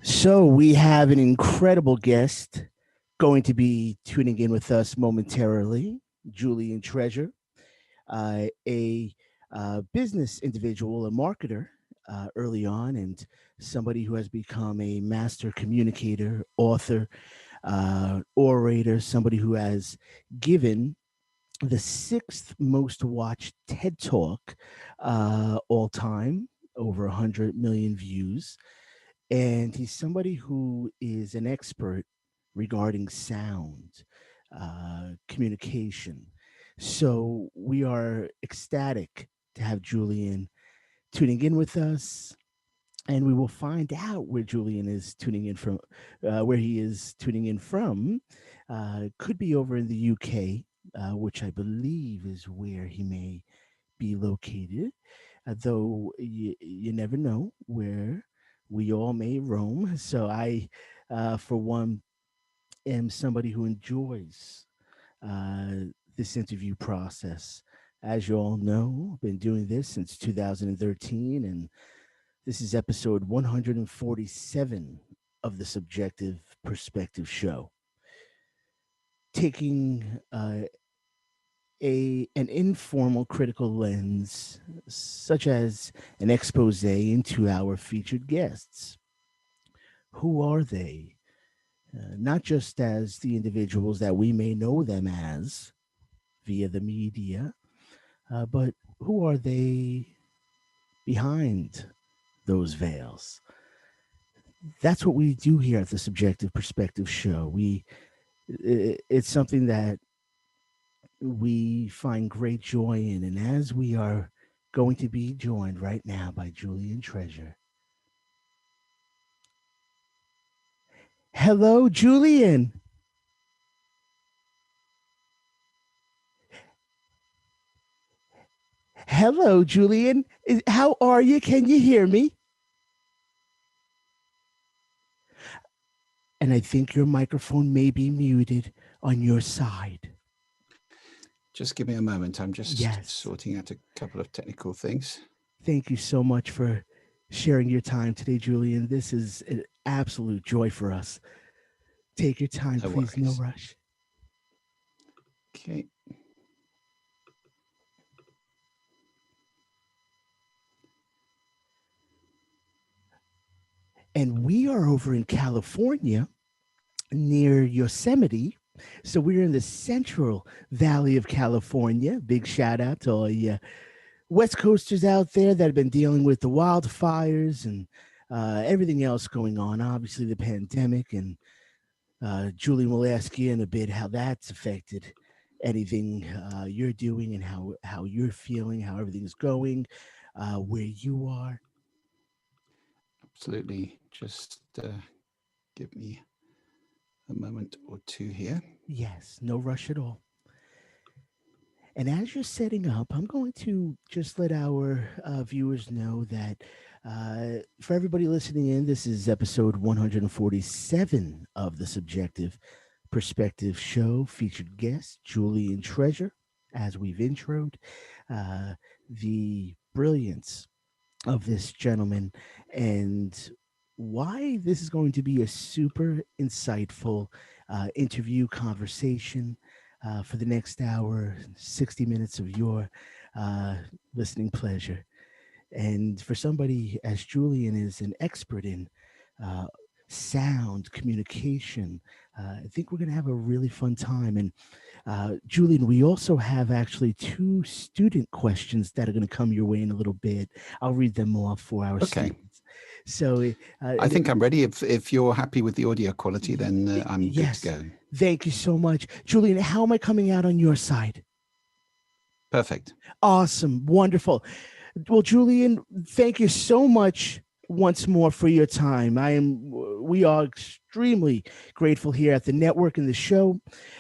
So we have an incredible guest going to be tuning in with us momentarily, Julian Treasure, a business individual, a marketer early on, and somebody who has become a master communicator, author, orator, somebody who has given the sixth most watched TED Talk all time, over 100 million views. And he's somebody who is an expert regarding sound, communication. So we are ecstatic to have Julian tuning in with us, and we will find out where Julian is tuning in from, where he is tuning in from. Could be over in the UK, which I believe is where he may be located, though you never know where we all may roam. So I, for one, am somebody who enjoys uh, this interview process. As you all know, I've been doing this since 2013, and this is episode 147 of the Subjective Perspective Show, taking an informal critical lens, such as an expose into our featured guests. Who are they? Not just as the individuals that we may know them as via the media, but who are they behind those veils? That's what we do here at the Subjective Perspective Show. It's something that we find great joy in. And as we are going to be joined right now by Julian Treasure. Hello, Julian. Hello, Julian. How are you? Can you hear me? And I think your microphone may be muted on your side. Just give me a moment. I'm just Yes. sorting out a couple of technical things. Thank you so much for sharing your time today, Julian. This is an absolute joy for us. Take your time, No please. No worries. rush. Okay. And we are over in California near Yosemite. So we're in the Central Valley of California. Big shout out to all you West Coasters out there that have been dealing with the wildfires and everything else going on. Obviously, the pandemic. And Julian will ask you in a bit how that's affected anything you're doing and how you're feeling, how everything's going, where you are. Absolutely. Just give me a moment or two here. Yes, no rush at all. And as you're setting up, I'm going to just let our viewers know that for everybody listening in, this is episode 147 of the Subjective Perspective Show. Featured guest Julian Treasure, as we've introed, the brilliance of this gentleman and why this is going to be a super insightful interview conversation for the next hour, 60 minutes of your uh, listening pleasure. And for somebody as Julian is an expert in uh, sound communication, I think we're going to have a really fun time. And Julian, we also have actually two student questions that are going to come your way in a little bit. I'll read them off for our Okay. students. So I think I'm ready. If you're happy with the audio quality, then I'm yes, good to go. Thank you so much. Julian, how am I coming out on your side? Perfect. Awesome. Wonderful. Well, Julian, thank you so much once more for your time. We are extremely grateful here at the network and the show.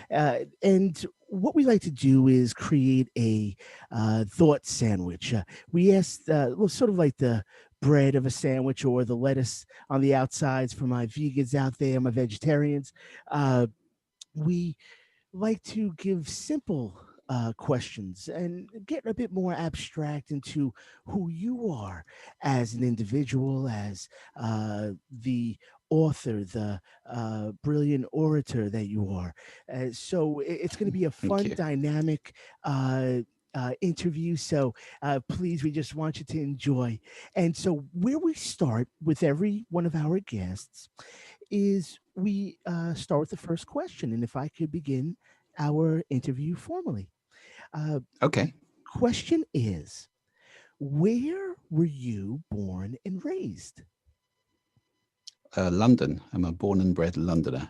And what we like to do is create a thought sandwich. We asked, sort of like the bread of a sandwich or the lettuce on the outsides for my vegans out there, my vegetarians. We like to give simple questions and get a bit more abstract into who you are as an individual, as the author, the brilliant orator that you are. So it's going to be a Thank fun, you. dynamic interview. So please, we just want you to enjoy. And so, where we start with every one of our guests is we start with the first question. And if I could begin our interview formally. Uh, Okay. question is, where were you born and raised? London. I'm a born and bred Londoner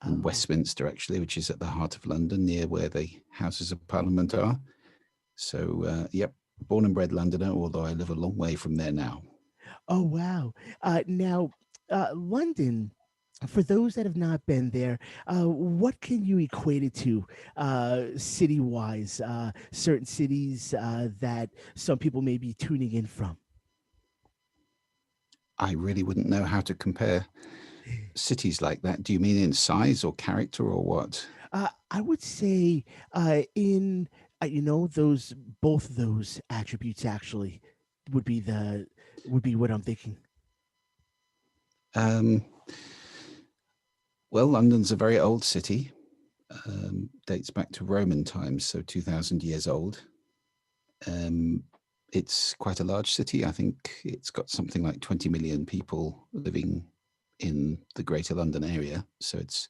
in Oh, Westminster, actually, which is at the heart of London, near where the Houses of Parliament are. So, yep, born and bred Londoner, although I live a long way from there now. oh, wow. Now, London, for those that have not been there, what can you equate it to city wise? Certain cities that some people may be tuning in from? I really wouldn't know how to compare cities like that. Do you mean in size or character or what? I would say in those both of those attributes actually would be the would be what I'm thinking. Um, well, London's a very old city, dates back to Roman times, so 2,000 years old. Um, it's quite a large city. I think it's got something like 20 million people living in the Greater London area. So it's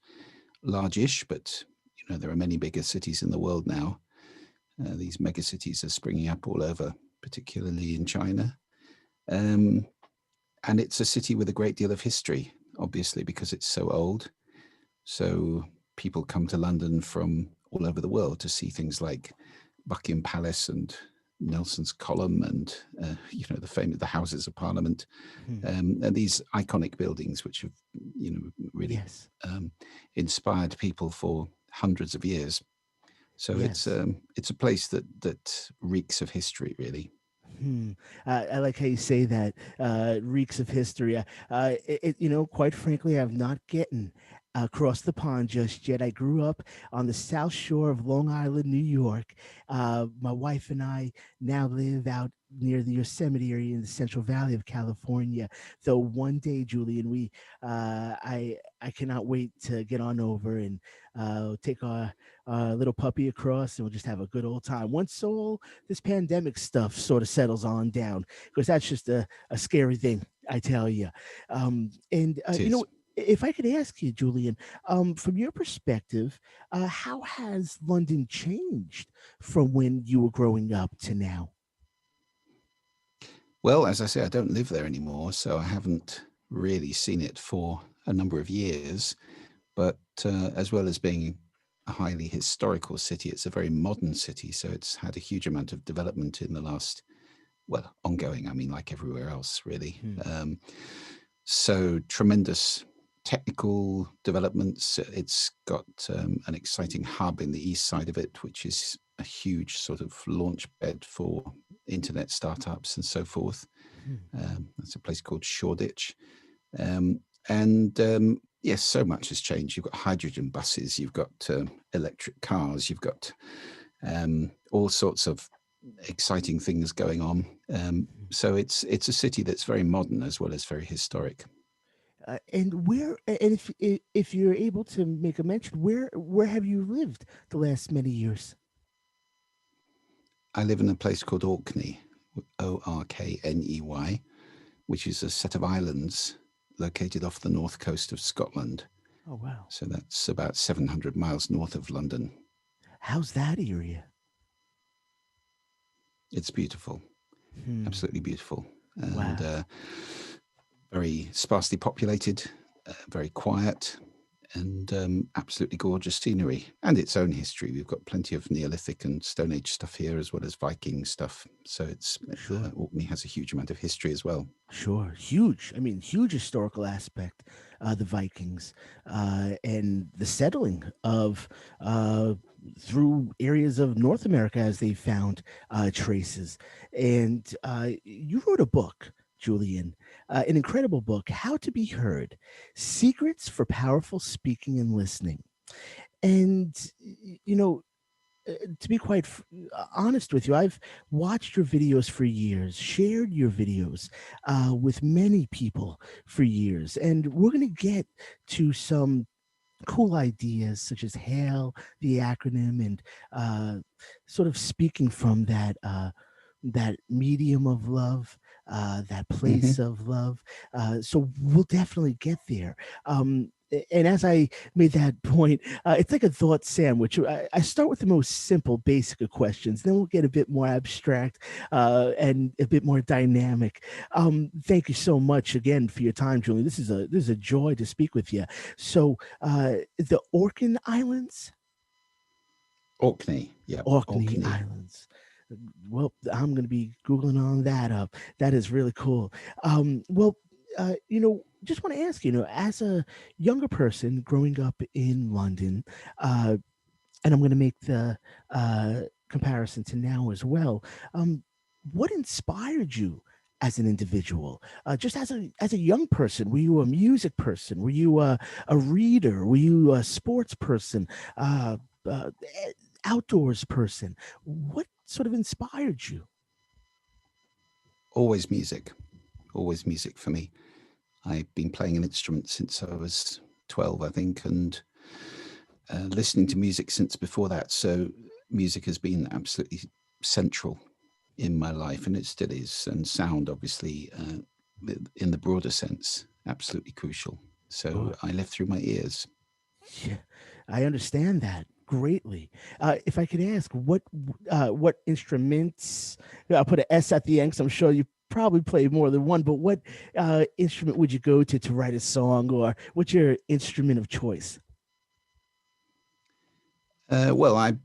largish, but there are many bigger cities in the world now. These mega cities are springing up all over, particularly in China. Um, and it's a city with a great deal of history, obviously, because it's so old. So people come to London from all over the world to see things like Buckingham Palace and Nelson's Column, and the Houses of Parliament, Hmm. and these iconic buildings which have really Yes, um, inspired people for hundreds of years. So yes. it's a place that reeks of history, really. Hmm. I like how you say that. Reeks of history. Quite frankly, I've not gotten across the pond just yet. I grew up on the South Shore of Long Island, New York. My wife and I now live out near the Yosemite area in the Central Valley of California. Though one day, Julian, I cannot wait to get on over and take our little puppy across, and we'll just have a good old time. Once all this pandemic stuff sort of settles on down, because that's just a scary thing, I tell you. And It is. if I could ask you, Julian, from your perspective, how has London changed from when you were growing up to now? Well, as I say, I don't live there anymore, so I haven't really seen it for a number of years. But as well as being a highly historical city, it's a very modern city. So it's had a huge amount of development in the last, well, ongoing, I mean, like everywhere else, really. Hmm. So tremendous technical developments. It's got an exciting hub in the east side of it, which is a huge sort of launch bed for internet startups and so forth. Hmm. That's a place called Shoreditch. Um, and yes, so much has changed. You've got hydrogen buses, you've got electric cars, you've got all sorts of exciting things going on. Hmm. So it's a city that's very modern as well as very historic. And if you're able to make a mention, where have you lived the last many years? I live in a place called Orkney, Orkney, which is a set of islands located off the north coast of Scotland. Oh wow, So that's about 700 miles north of London. how's that area? It's beautiful, Hmm. absolutely beautiful, and Wow. very sparsely populated, very quiet, and absolutely gorgeous scenery and its own history. We've got plenty of Neolithic and Stone Age stuff here, as well as Viking stuff. So it's Sure. Orkney has a huge amount of history as well. Sure, huge. I mean, huge historical aspect. The Vikings and the settling of through areas of North America as they found traces. And you wrote a book, Julian, an incredible book, "How to Be Heard: Secrets for Powerful Speaking and Listening." And you know, to be quite honest with you, I've watched your videos for years, shared your videos with many people for years, and we're going to get to some cool ideas such as hail the acronym and uh, sort of speaking from that medium of love, that Hmm. place of love. So we'll definitely get there. And as I made that point, it's like a thought sandwich. I start with the most simple, basic of questions, then we'll get a bit more abstract and a bit more dynamic. Thank you so much again for your time, Julian. This is a joy to speak with you. So, the Orkney Islands, Orkney, yeah, Orkney Orkney. Islands. Well, I'm going to be googling on that up. That is really cool. Well, just want to ask, as a younger person growing up in London, uh, and I'm going to make the comparison to now as well. Um, what inspired you as an individual? Just as a young person, were you a music person? Were you a reader? Were you a sports person? Uh, Outdoors person? What sort of inspired you? Always music, always music for me. I've been playing an instrument since I was 12, I think, and listening to music since before that. So music has been absolutely central in my life, and it still is. And sound, obviously, in the broader sense, absolutely crucial. So Sure. I live through my ears. Yeah, I understand that greatly. If I could ask, what instruments? I'll put an S at the end because I'm sure you probably play more than one. But what instrument would you go to write a song, or what's your instrument of choice? Well, I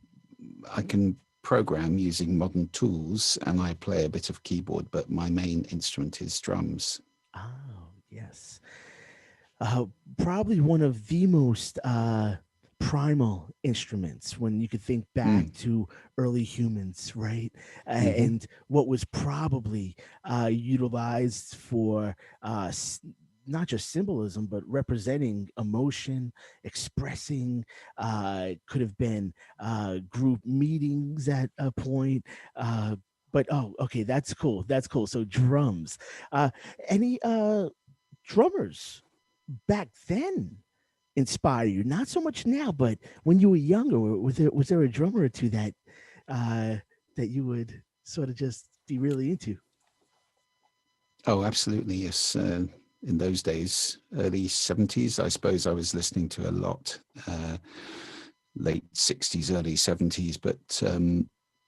can program using modern tools, and I play a bit of keyboard, but my main instrument is drums. Oh, yes. uh, Probably one of the most primal instruments when you could think back Mm. to early humans, right? Hmm. And what was probably utilized for not just symbolism, but representing emotion, expressing, could have been group meetings at a point. But oh, okay, that's cool. That's cool. So drums. Uh, any drummers back then inspire you? Not so much now, but when you were younger, was there a drummer or two uh, that you would sort of just be really into? Oh, absolutely. Yes. In those days, early 70s, I suppose I was listening to a lot, uh, late 60s, early 70s, but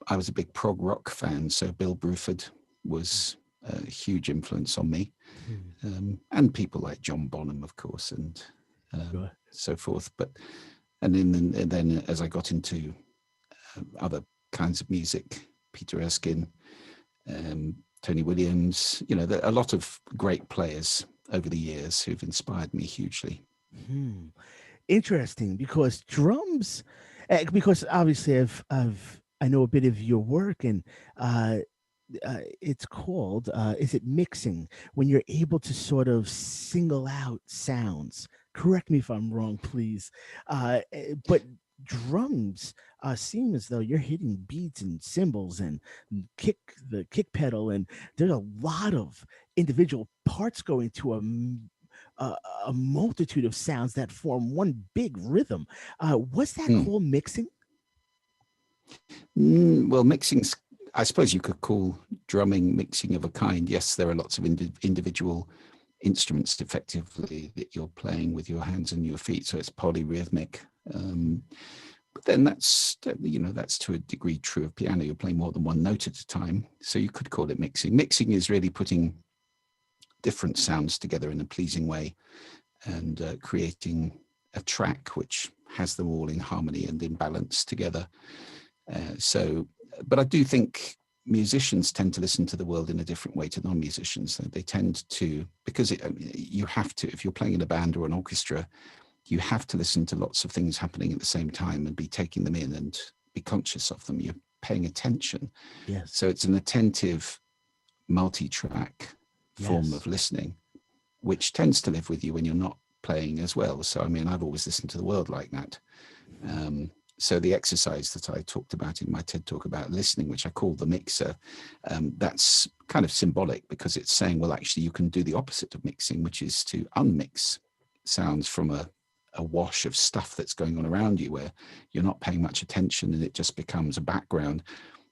I was a big prog rock fan. So Bill Bruford was a huge influence on me, Hmm. and people like John Bonham, of course, and Sure. so forth. And then as I got into other kinds of music, Peter Erskine, um, Tony Williams, a lot of great players over the years who've inspired me hugely. Hmm. Interesting, because drums, because obviously I know a bit of your work, and uh, it's called is it mixing, when you're able to sort of single out sounds. Correct me if I'm wrong, please. But drums seem as though you're hitting beats and cymbals and kick the kick pedal, and there's a lot of individual parts going to a, a multitude of sounds that form one big rhythm. What's that Mm. called, mixing? Well, mixing's, I suppose you could call drumming mixing of a kind. Yes, there are lots of individual instruments effectively that you're playing with your hands and your feet, so it's polyrhythmic. Um, but then that's to a degree true of piano. You're playing more than one note at a time, so you could call it mixing. Mixing is really putting different sounds together in a pleasing way and creating a track which has them all in harmony and in balance together. But I do think musicians tend to listen to the world in a different way to non-musicians. They tend to, because you have to, if you're playing in a band or an orchestra, you have to listen to lots of things happening at the same time and be taking them in and be conscious of them. You're paying attention. Yes. So it's an attentive, multi-track form Yes. of listening, which tends to live with you when you're not playing as well. So, I mean, I've always listened to the world like that. Um, So the exercise that I talked about in my TED talk about listening, which I call the mixer, that's kind of symbolic because it's saying, well, actually, you can do the opposite of mixing, which is to unmix sounds from a wash of stuff that's going on around you where you're not paying much attention and it just becomes a background.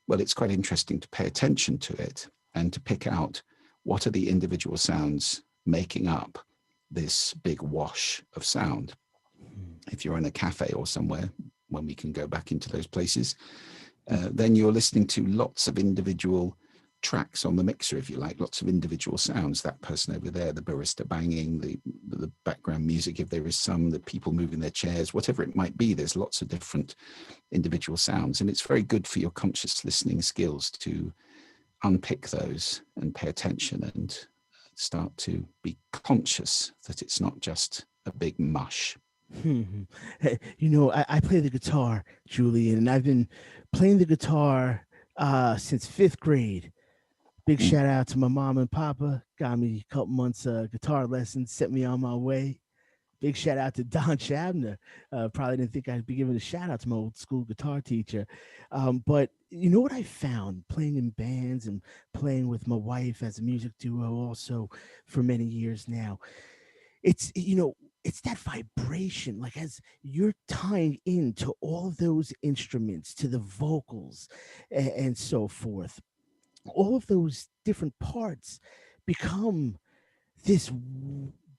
Well, it's quite interesting to pay attention to it and to pick out what are the individual sounds making up this big wash of sound. If you're in a cafe or somewhere, when we can go back into those places, then you're listening to lots of individual tracks on the mixer, if you like, lots of individual sounds. That person over there, the barista banging, the background music, if there is some, the people moving their chairs, whatever it might be, there's lots of different individual sounds. And it's very good for your conscious listening skills to unpick those and pay attention and start to be conscious that it's not just a big mush. I play the guitar, Julian, and I've been playing the guitar since fifth grade. Big shout out to my mom and papa. Got me a couple months guitar lessons, set me on my way. Big shout out to Don Shabner. Probably didn't think I'd be giving a shout out to my old school guitar teacher. But you know what I found playing in bands and playing with my wife as a music duo also for many years now? It's that vibration, like as you're tying into all those instruments, to the vocals and so forth, all of those different parts become this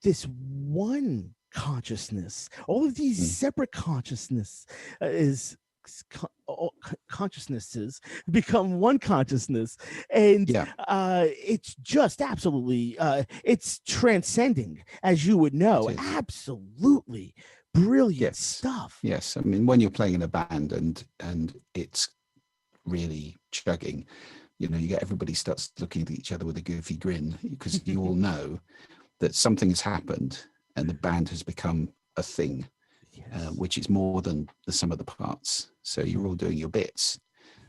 this one consciousness. All of these separate consciousness is consciousnesses become one consciousness, and it's just absolutely it's transcending, as you would know. Absolutely brilliant stuff. Yes, I mean, when you're playing in a band and it's really chugging, you get everybody starts looking at each other with a goofy grin because you all know that something has happened and the band has become a thing, which is more than the sum of the parts. So you're all doing your bits,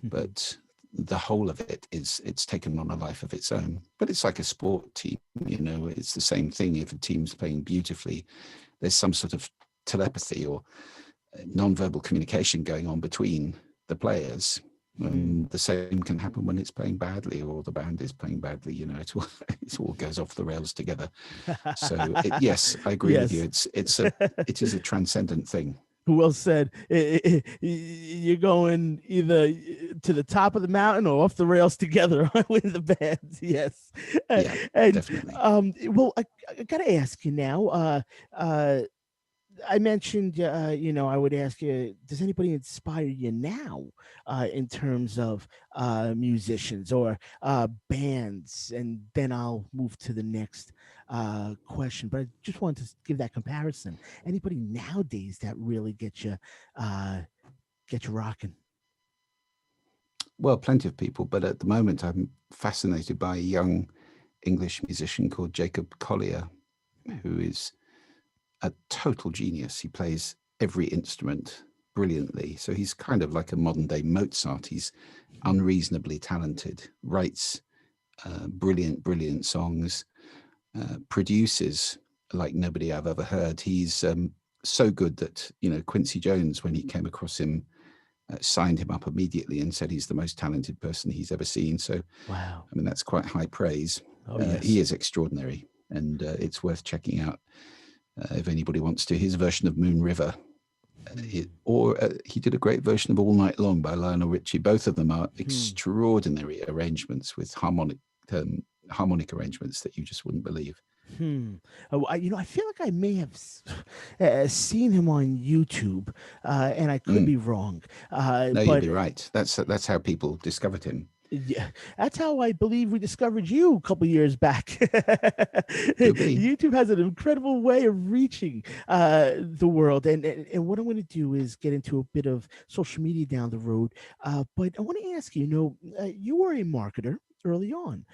but the whole of it's taken on a life of its own. But it's like a sport team, it's the same thing. If a team's playing beautifully, there's some sort of telepathy or non-verbal communication going on between the players. The same can happen when it's playing badly or the band is playing badly. It all goes off the rails together. So yes, I agree with you. It is a transcendent thing. Well said. You're going either to the top of the mountain or off the rails together with the bands. Yes. Definitely. Well, I gotta ask you now. I mentioned, I would ask you, does anybody inspire you now in terms of musicians or bands? And then I'll move to the next question. But I just wanted to give that comparison. Anybody nowadays that really get you rocking? Well, plenty of people, but at the moment I'm fascinated by a young English musician called Jacob Collier, who is a total genius. He plays every instrument brilliantly. So he's kind of like a modern day Mozart. He's unreasonably talented, writes brilliant songs, produces like nobody I've ever heard. He's so good that, Quincy Jones, when he came across him, signed him up immediately and said he's the most talented person he's ever seen. So, wow. I mean, that's quite high praise. Oh, yes. He is extraordinary, and it's worth checking out. If anybody wants to, his version of Moon River, he did a great version of All Night Long by Lionel Richie. Both of them are extraordinary arrangements with harmonic arrangements that you just wouldn't believe. I feel like I may have seen him on YouTube, and I could be wrong. No, but you'd be right. That's how people discovered him. Yeah, that's how I believe we discovered you a couple years back. YouTube has an incredible way of reaching the world, and what I'm going to do is get into a bit of social media down the road. But I want to ask you, you were a marketer early on.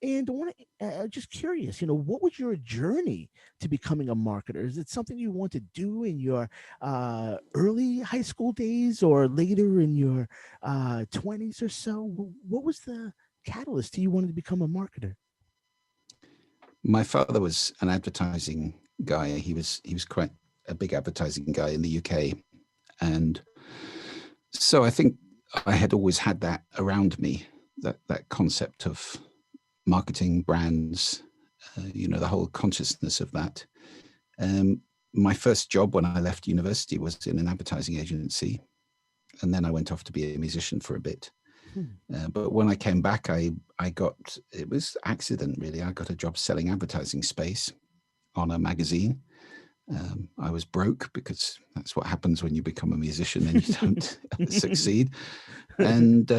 And I want to just curious, what was your journey to becoming a marketer? Is it something you want to do in your early high school days or later in your 20s or so? What was the catalyst to you wanting to become a marketer? My father was an advertising guy. He was quite a big advertising guy in the UK, and So I think I had always had that around me, that concept of marketing, brands, the whole consciousness of that. My first job when I left university was in an advertising agency, and then I went off to be a musician for a bit. Hmm. But when I came back, I got, it was accident really. I got a job selling advertising space on a magazine. I was broke because that's what happens when you become a musician and you don't succeed. And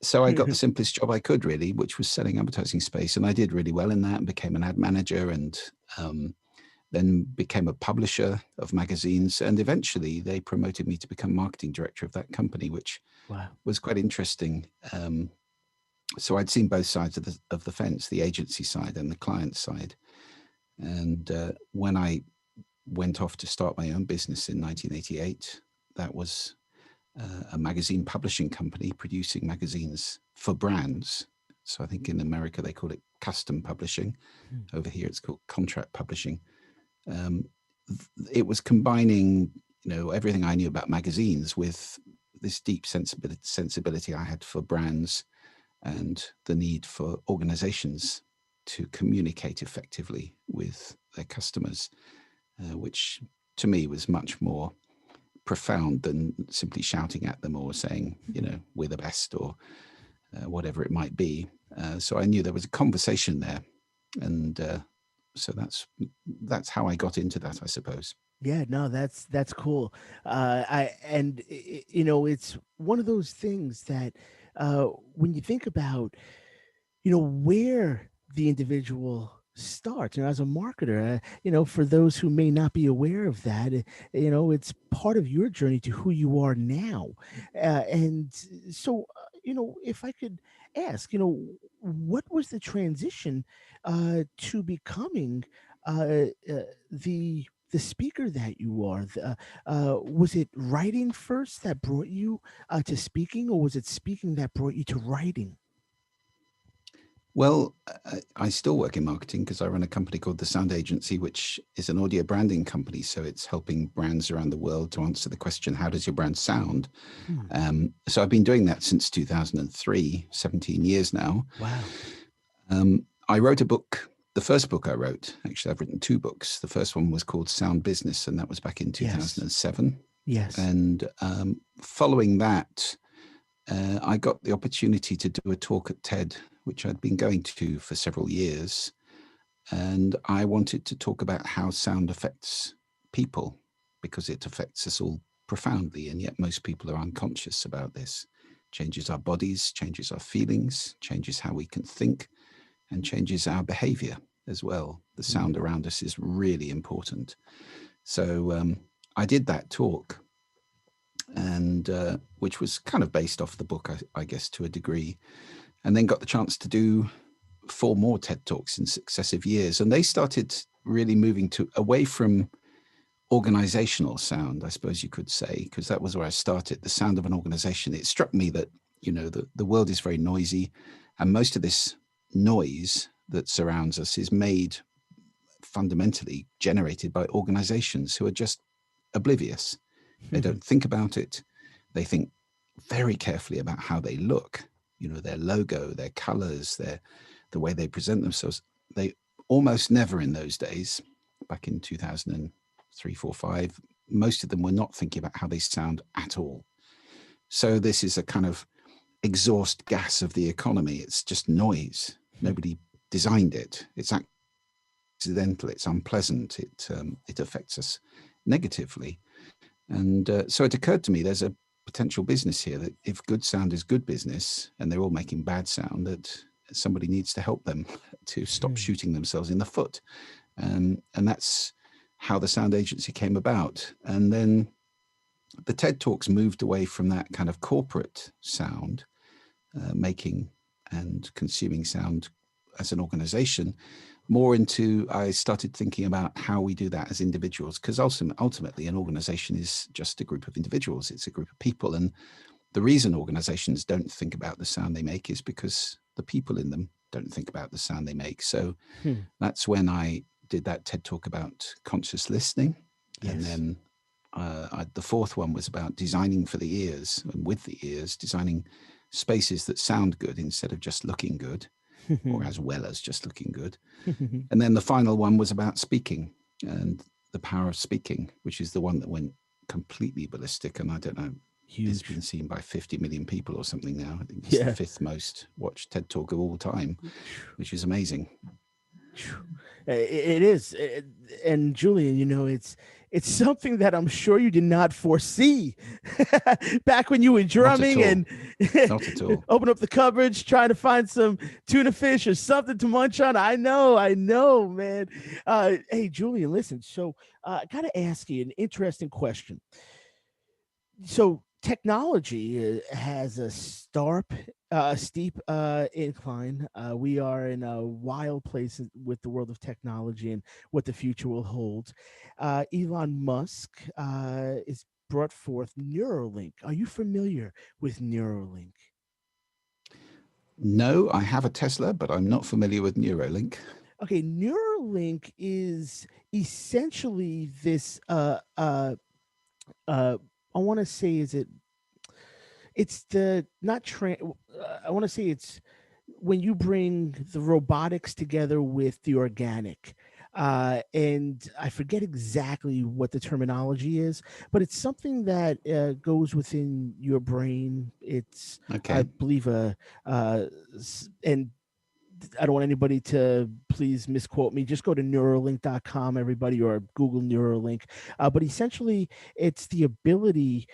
so I got the simplest job I could, really, which was selling advertising space. And I did really well in that and became an ad manager, and then became a publisher of magazines. And eventually they promoted me to become marketing director of that company, which Wow. was quite interesting. So I'd seen both sides of the fence, the agency side and the client side. And when I went off to start my own business in 1988, that was a magazine publishing company producing magazines for brands. So I think in America they call it custom publishing. Hmm. Over here it's called contract publishing. Um, it was combining, everything I knew about magazines with this deep sensibility I had for brands and the need for organizations to communicate effectively with their customers, which to me was much more profound than simply shouting at them or saying, we're the best, or whatever it might be. So I knew there was a conversation there, and so that's how I got into that, I suppose. Yeah, no, that's cool. It's one of those things that when you think about, where the individual starts, as a marketer, for those who may not be aware of that, it's part of your journey to who you are now. And so, if I could ask, what was the transition to becoming the speaker that you are? Was it writing first that brought you to speaking, or was it speaking that brought you to writing? Well, I still work in marketing because I run a company called The Sound Agency, which is an audio branding company. So it's helping brands around the world to answer the question, how does your brand sound? Hmm. So I've been doing that since 2003, 17 years now. Wow. I wrote a book. The first book I wrote, actually, I've written two books. The first one was called Sound Business, and that was back in Yes. 2007. Yes. And following that, I got the opportunity to do a talk at TED, which I'd been going to for several years. And I wanted to talk about how sound affects people, because it affects us all profoundly. And yet most people are unconscious about this. Changes our bodies, changes our feelings, changes how we can think, and changes our behavior as well. The sound Mm. around us is really important. So I did that talk, and which was kind of based off the book, I guess, to a degree, and then got the chance to do four more TED Talks in successive years. And they started really moving to away from organizational sound, I suppose you could say, because that was where I started, the sound of an organization. It struck me that, the world is very noisy, and most of this noise that surrounds us is made fundamentally generated by organizations who are just oblivious. They don't think about it. They think very carefully about how they look, their logo, their colors, the way they present themselves. They almost never in those days, back in 2003, 4, 5, most of them were not thinking about how they sound at all. So this is a kind of exhaust gas of the economy. It's just noise. Nobody designed it. It's accidental. It's unpleasant. It affects us negatively. And so it occurred to me there's a potential business here, that if good sound is good business and they're all making bad sound, that somebody needs to help them to stop shooting themselves in the foot. And that's how the sound agency came about. And then the TED Talks moved away from that kind of corporate sound, making and consuming sound as an organization, more into, I started thinking about how we do that as individuals, because ultimately an organization is just a group of individuals. It's a group of people. And the reason organizations don't think about the sound they make is because the people in them don't think about the sound they make. So Hmm. that's when I did that TED Talk about conscious listening. And Yes. then the fourth one was about designing for the ears and with the ears, designing spaces that sound good instead of just looking good, or as well as just looking good. And then the final one was about speaking and the power of speaking, which is the one that went completely ballistic. And I don't know, it's Huge. been seen by 50 million people or something now. I think it's the Yeah. fifth most watched TED Talk of all time, which is amazing. It is. And Julian, it's something that I'm sure you did not foresee back when you were Not at drumming all. and Not at all. open up the cupboards trying to find some tuna fish or something to munch on. I know, man. Hey, Julian, listen. So I got to ask you an interesting question. So technology has a steep incline. We are in a wild place with the world of technology and what the future will hold. Elon Musk is brought forth Neuralink. Are you familiar with Neuralink? No, I have a Tesla, but I'm not familiar with Neuralink. Okay, Neuralink is essentially this. Uh, I want to say, is it it's the not train I want to say it's when you bring the robotics together with the organic, and I forget exactly what the terminology is, but it's something that goes within your brain. It's, I Okay. believe, and I don't want anybody to please misquote me. Just go to Neuralink.com, everybody, or Google Neuralink. But essentially, it's the ability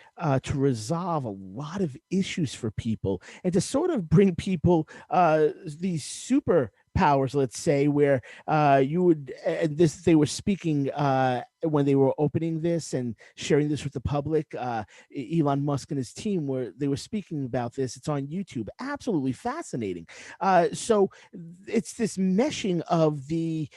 to resolve a lot of issues for people and to sort of bring people these super powers, let's say, where you would, and this, they were speaking when they were opening this and sharing this with the public. Elon Musk and his team, where they were speaking about this. It's on YouTube. Absolutely fascinating. So it's this meshing of the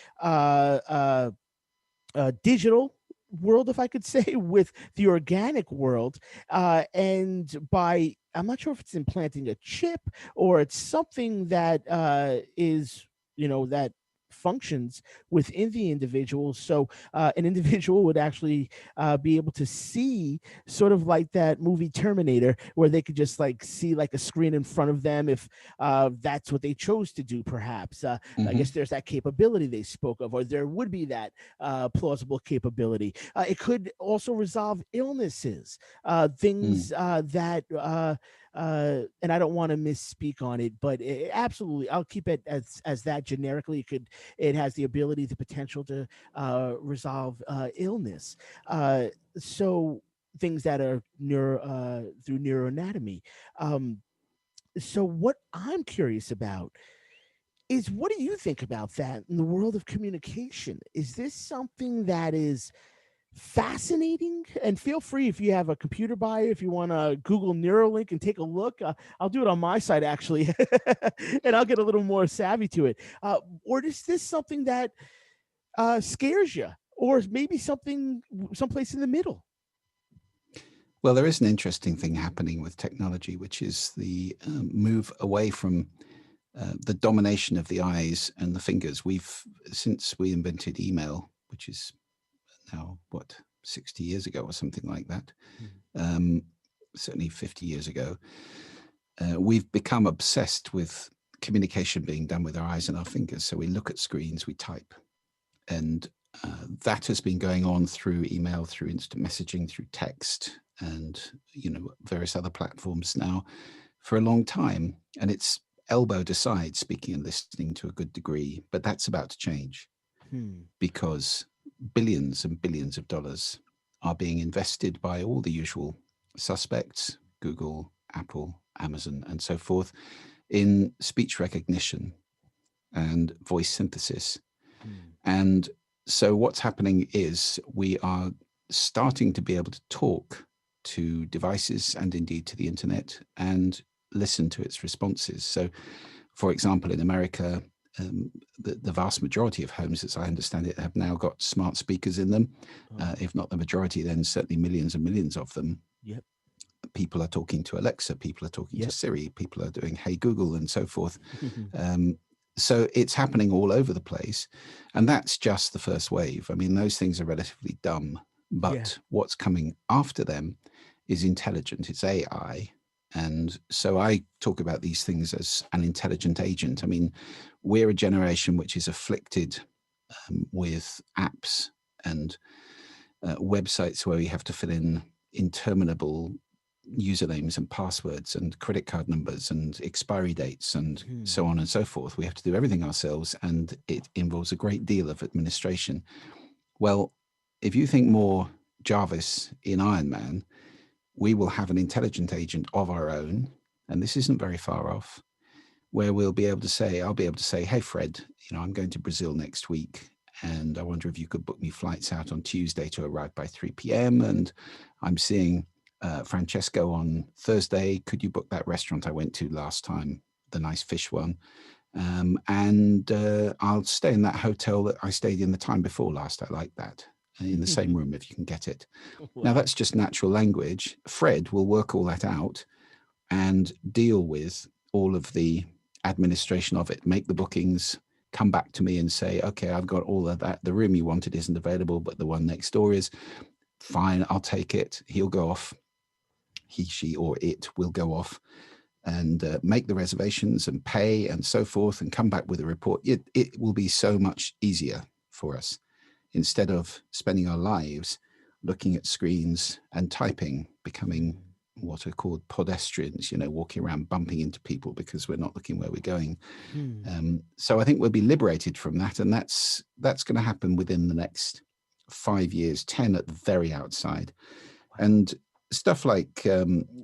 digital world, if I could say, with the organic world. And by, I'm not sure if it's implanting a chip or it's something that is, that functions within the individual. So an individual would actually be able to see, sort of like that movie Terminator, where they could just like see like a screen in front of them if that's what they chose to do, perhaps. I Mm-hmm. guess there's that capability they spoke of, or there would be that plausible capability. It could also resolve illnesses, Mm. things that. And I don't want to misspeak on it, but absolutely, I'll keep it as that generically. It has the ability, the potential to resolve illness. So things that are through neuroanatomy. Um, so what I'm curious about is, what do you think about that in the world of communication? Is this something that is fascinating? And feel free, if you have a computer by you, if you want to Google Neuralink and take a look. I'll do it on my side, actually, and I'll get a little more savvy to it. Or is this something that scares you, or maybe something someplace in the middle? Well, there is an interesting thing happening with technology, which is the move away from the domination of the eyes and the fingers. Since we invented email, which is now, 60 years ago or something like that, um, certainly 50 years ago, we've become obsessed with communication being done with our eyes and our fingers. So we look at screens, we type. And that has been going on through email, through instant messaging, through text, and various other platforms now for a long time. And it's elbowed aside speaking and listening to a good degree, but that's about to change Hmm. because billions and billions of dollars are being invested by all the usual suspects, Google, Apple, Amazon, and so forth, in speech recognition and voice synthesis. Hmm. And so what's happening is we are starting to be able to talk to devices and indeed to the internet and listen to its responses. So, for example, in America, the vast majority of homes, as I understand it, have now got smart speakers in them. Oh, If not the majority, then certainly millions and millions of them. yep. People are talking to Alexa, people are talking to Yep. Siri, people are doing Hey Google, and so forth. Um, so it's happening all over the place. And that's just the first wave. I mean, those things are relatively dumb. Yeah. But what's coming after them is intelligent, it's AI. And so I talk about these things as an intelligent agent. I mean, we're a generation which is afflicted with apps and websites where we have to fill in interminable usernames and passwords and credit card numbers and expiry dates and Hmm. so on and so forth. We have to do everything ourselves, and it involves a great deal of administration. Well, if you think more Jarvis in Iron Man, we will have an intelligent agent of our own, and this isn't very far off, where we'll be able to say, I'll be able to say, hey, Fred, I'm going to Brazil next week. And I wonder if you could book me flights out on Tuesday to arrive by 3 p.m. And I'm seeing Francesco on Thursday. Could you book that restaurant I went to last time, the nice fish one? And I'll stay in that hotel that I stayed in the time before last. I like that. In the same room if you can get it. Now, Wow. that's just natural language. Fred will work all that out and deal with all of the administration of it, make the bookings, come back to me and say, okay, I've got all of that. The room you wanted isn't available, but the one next door is. Fine, I'll take it. He'll go off. He, she, or it will go off and make the reservations and pay and so forth and come back with a report. It will be so much easier for us instead of spending our lives looking at screens and typing, becoming Hmm. what are called pedestrians, walking around bumping into people because we're not looking where we're going. Hmm. So I think we'll be liberated from that, and that's going to happen within the next 5 years, 10 at the very outside. Wow. And stuff like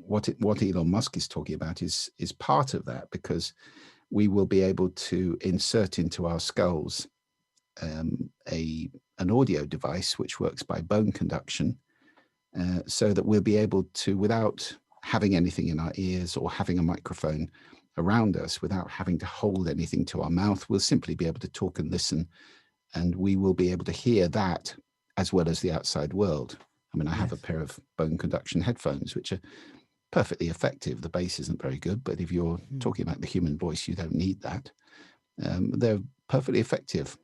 what Elon Musk is talking about is part of that, because we will be able to insert into our skulls a an audio device which works by bone conduction, so that we'll be able to, without having anything in our ears or having a microphone around us, without having to hold anything to our mouth, we'll simply be able to talk and listen, and we will be able to hear that as well as the outside world. I mean, I have a Yes. pair of bone conduction headphones, which are perfectly effective. The bass isn't very good, but if you're Hmm. talking about the human voice, you don't need that. They're perfectly effective,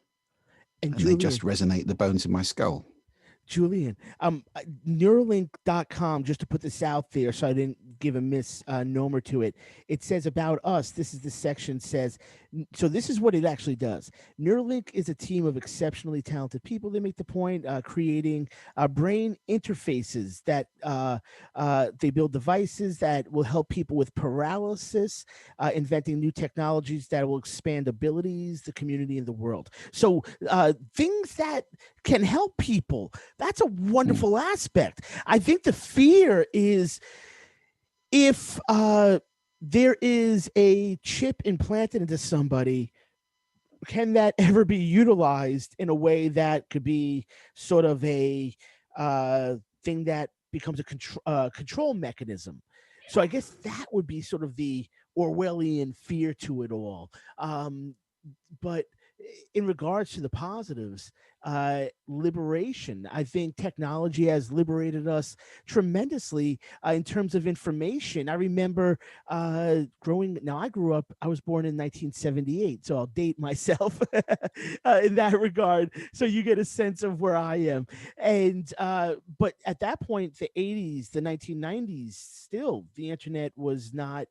And and they just Julian, resonate the bones in my skull. Julian, Neuralink.com, just to put this out there so I didn't give a misnomer to it. It says about us, this is the section says, so this is what it actually does. Neuralink is a team of exceptionally talented people. They make the point, creating brain interfaces that they build devices that will help people with paralysis, inventing new technologies that will expand abilities, the community, and the world. So things that can help people, that's a Mm, wonderful aspect. I think the fear is if there is a chip implanted into somebody, can that ever be utilized in a way that could be sort of a uh, thing that becomes a control mechanism? So I guess that would be sort of the Orwellian fear to it all. But in regards to the positives, liberation, I think technology has liberated us tremendously in terms of information. I remember now I grew up, I was born in 1978, so I'll date myself in that regard. So you get a sense of where I am. And, but at that point, the 80s, the 1990s, still the internet was not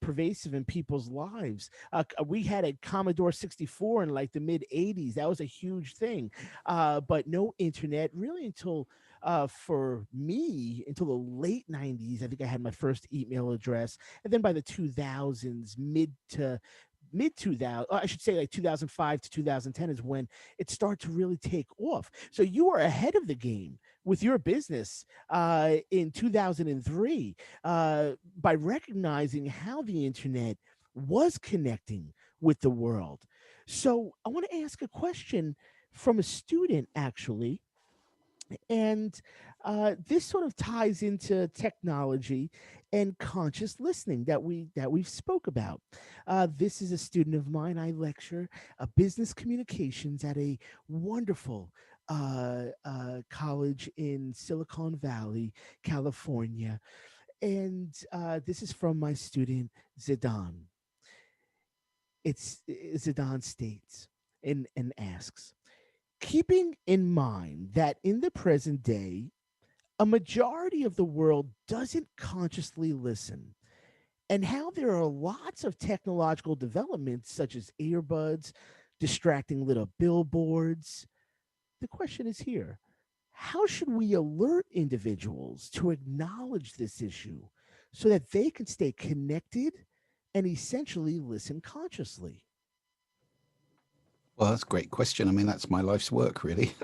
pervasive in people's lives. We had a Commodore 64 in like the mid 80s. That was a huge thing. But no internet really until for me until the late 90s. I think I had my first email address. And then by the 2000s, mid 2000, I should say like 2005 to 2010 is when it started to really take off. So you were ahead of the game with your business in 2003 by recognizing how the internet was connecting with the world. So I want to ask a question from a student, actually, and this sort of ties into technology and conscious listening that we've spoke about. This is a student of mine. I lecture business communications at a wonderful college in Silicon Valley, California, and this is from my student Zidane. Zidane states and asks, Keeping in mind that in the present day, a majority of the world doesn't consciously listen, and how there are lots of technological developments such as earbuds, distracting little billboards, the question is here: how should we alert individuals to acknowledge this issue so that they can stay connected and essentially listen consciously? Well, that's a great question. I mean, that's my life's work, really.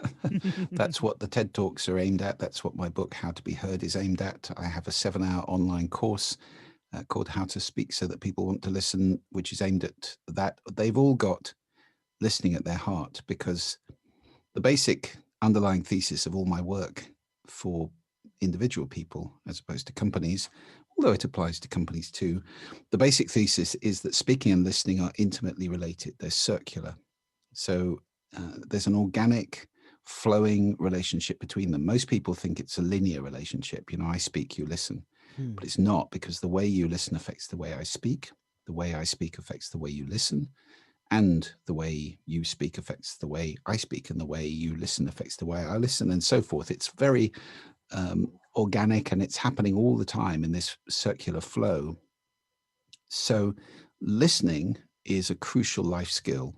That's what the TED Talks are aimed at. That's what my book, How to Be Heard, is aimed at. I have a 7-hour online course called How to Speak So That People Want to Listen, which is aimed at that. They've all got listening at their heart, because the basic underlying thesis of all my work for individual people as opposed to companies, although it applies to companies too, the basic thesis is that speaking and listening are intimately related. They're circular. So there's an organic, flowing relationship between them. Most people think it's a linear relationship. You know, I speak, you listen. Hmm. But it's not, because the way you listen affects the way I speak. The way I speak affects the way you listen. And the way you speak affects the way I speak. And the way you listen affects the way I listen, and so forth. It's very organic, and it's happening all the time in this circular flow. So listening is a crucial life skill.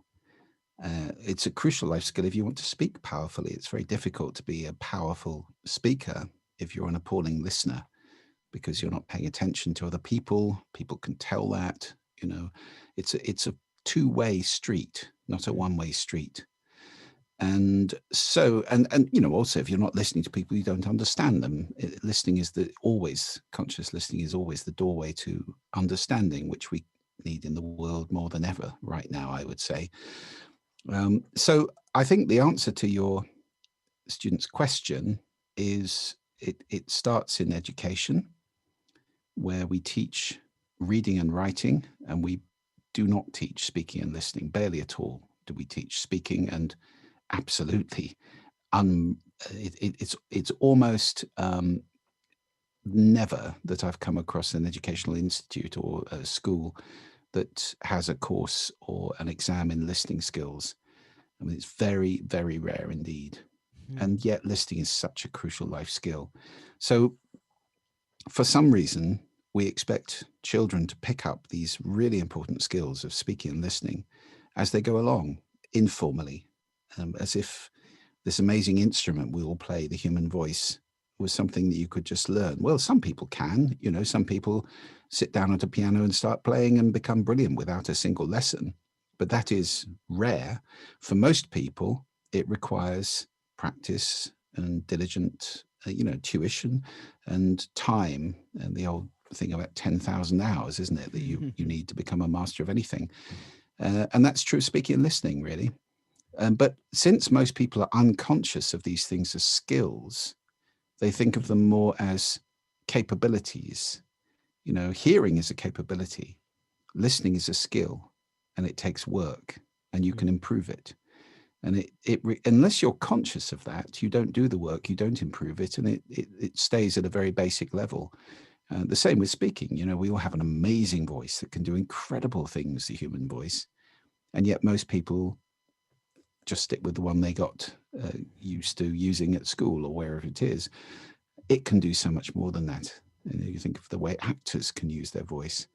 It's a crucial life skill if you want to speak powerfully. It's very difficult to be a powerful speaker if you're an appalling listener, because you're not paying attention to other people. People can tell that. You know, it's a two-way street, not a Hmm. one-way street. And so, and you know, also, if you're not listening to people, you don't understand them. Listening is the always conscious listening is always the doorway to understanding, which we need in the world more than ever right now, I would say. So I think the answer to your student's question is it starts in education, where we teach reading and writing, and we do not teach speaking and listening. Barely at all do we teach speaking, and absolutely it's almost never that I've come across an educational institute or a school that has a course or an exam in listening skills. I mean, it's very, very rare indeed. Hmm. And yet, listening is such a crucial life skill. So, for some reason, we expect children to pick up these really important skills of speaking and listening as they go along, informally, as if this amazing instrument we all play, the human voice, was something that you could just learn. Well, some people can. You know, some people sit down at a piano and start playing and become brilliant without a single lesson. But that is rare. For most people, it requires practice and diligent, tuition and time. And the old thing about 10,000 hours, isn't it, that you need to become a master of anything. And that's true of speaking and listening, really. But since most people are unconscious of these things as skills, they think of them more as capabilities. You know, hearing is a capability, listening is a skill, and it takes work, and you can improve it. And unless you're conscious of that, you don't do the work, you don't improve it, and it stays at a very basic level. The same with speaking. You know, we all have an amazing voice that can do incredible things, the human voice, and yet most people just stick with the one they got used to using at school or wherever it is. It can do so much more than that. And you think of the way actors can use their voice.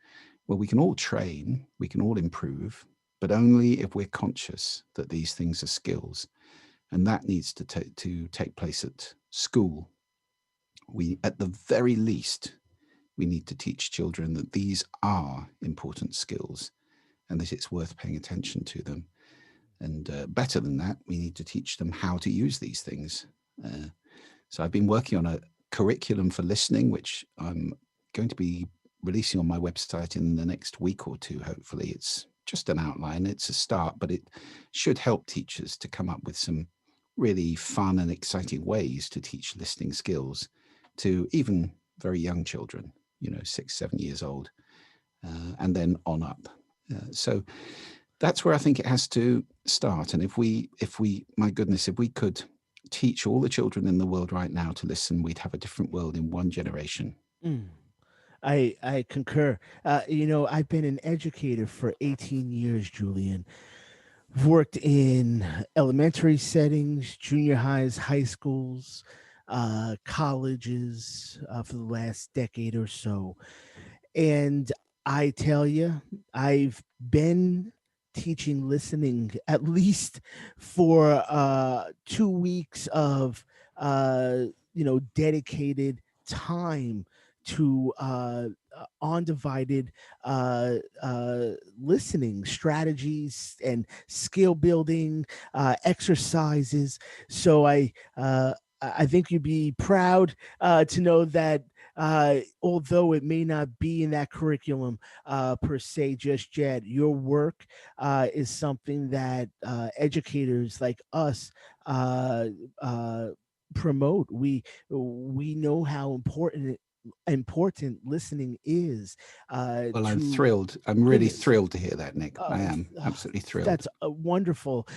Well, we can all train, we can all improve, but only if we're conscious that these things are skills. And that needs to take place at school. We, at the very least, we need to teach children that these are important skills and that it's worth paying attention to them. And better than that, we need to teach them how to use these things. Uh, so I've been working on a curriculum for listening, which I'm going to be releasing on my website in the next week or two. Hopefully, it's just an outline, it's a start, but it should help teachers to come up with some really fun and exciting ways to teach listening skills to even very young children, 6, 7 years old, and then on up. So that's where I think it has to start. And if we, my goodness, if we could teach all the children in the world right now to listen, we'd have a different world in one generation. Mm. I concur. I've been an educator for 18 years, Julian. worked in elementary settings, junior highs, high schools, colleges for the last decade or so. And I tell you, I've been teaching listening at least for 2 weeks of dedicated time to undivided listening strategies and skill building exercises. So I think you'd be proud to know that although it may not be in that curriculum per se just yet, your work is something that educators like us uh, uh, promote. We know how important listening is Well, I'm to thrilled. I'm really goodness. thrilled to hear that, Nick. I am absolutely thrilled. That's wonderful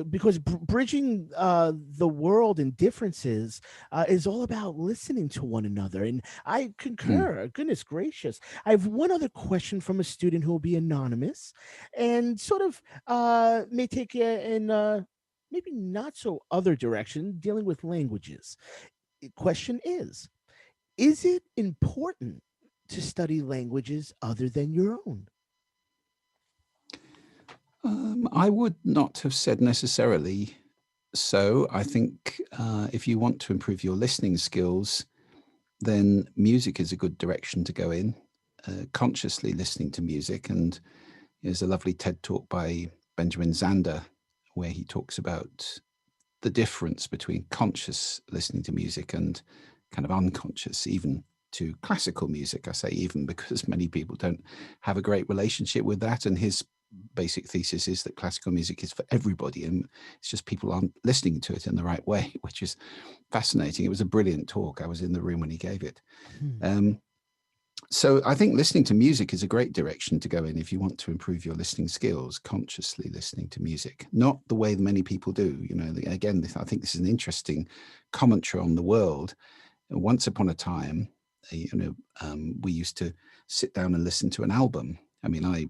because bridging the world and differences is all about listening to one another. And I Hmm. concur. Goodness gracious. I have one other question from a student who will be anonymous and sort of may take it in maybe not so other direction, dealing with languages. Question is it important to study languages other than your own? I would not have said necessarily so. I think if you want to improve your listening skills, then music is a good direction to go in. Consciously listening to music, and there's a lovely TED talk by Benjamin Zander where he talks about the difference between conscious listening to music and kind of unconscious, even to classical music. I say even because many people don't have a great relationship with that. And his basic thesis is that classical music is for everybody, and it's just people aren't listening to it in the right way, which is fascinating. It was a brilliant talk. I was in the room when he gave it. Hmm. Um, so I think listening to music is a great direction to go in if you want to improve your listening skills, consciously listening to music, not the way many people do. Again, I think this is an interesting commentary on the world. Once upon a time, we used to sit down and listen to an album. I mean, I